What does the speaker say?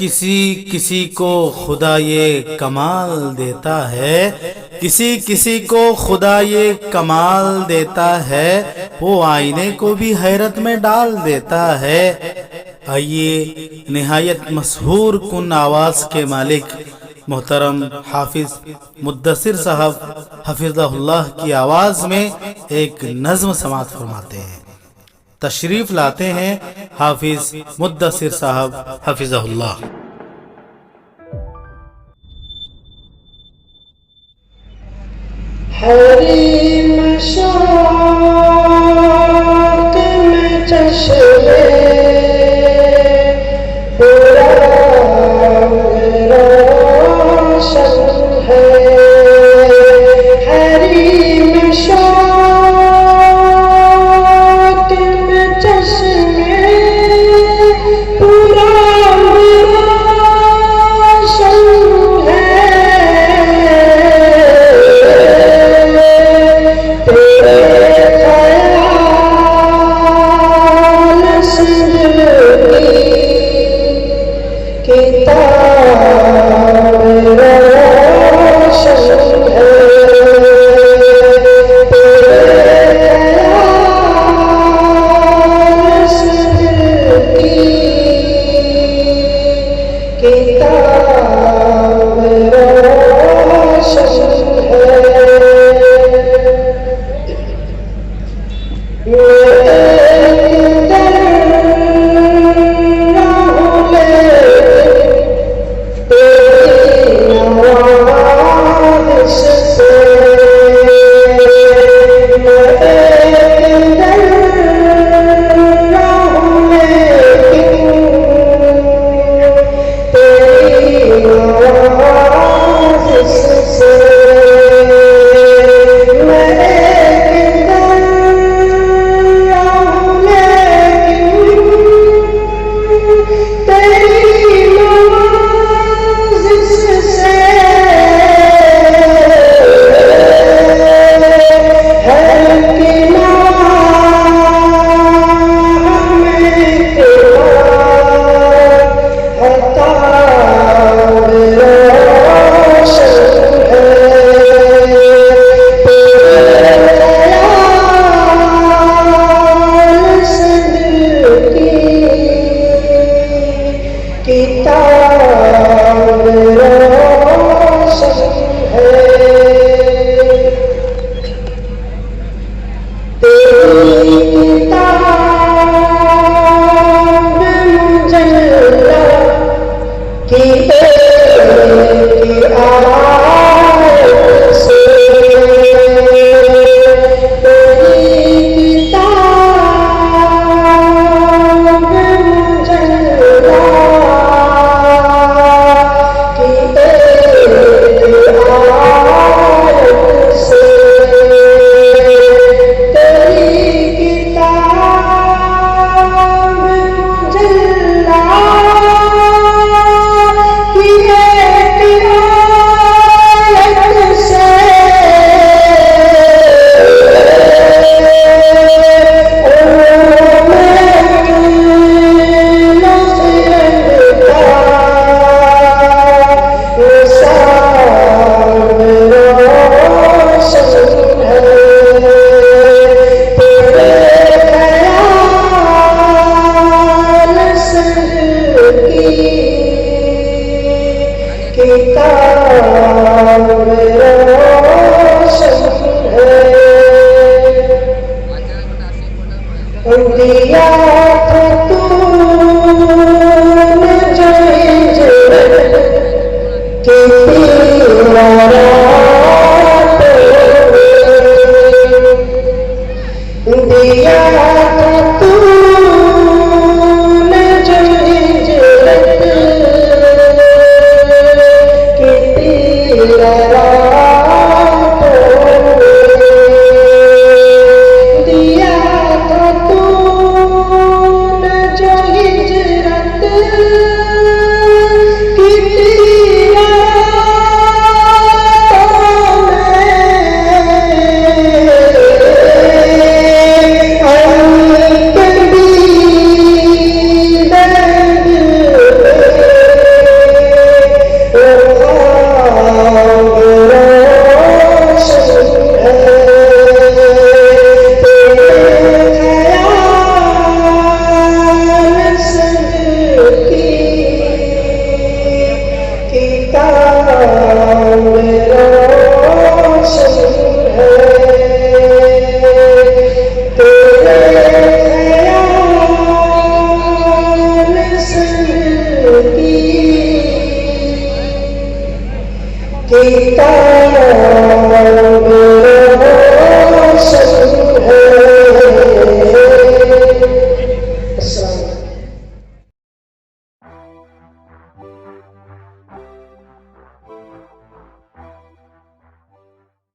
किसी किसी को खुदा ये कमाल देता है, किसी किसी को खुदा ये कमाल देता है, वो आईने को भी हैरत में डाल देता है। आइए निहायत मशहूर कुन आवाज़ के मालिक मोहतरम हाफिज मुद्दसिर साहब हफिज़हुल्लाह की आवाज़ में एक नज़्म समात फरमाते हैं। तशरीफ़ लाते हैं हाफिज मुद्दसिर साहब हफिज़हुल्लाह। हरी शौक़ में चश्मे पूरा रोशन है, हरी शौक़ में चश्मे पूरा रोशन है। किताब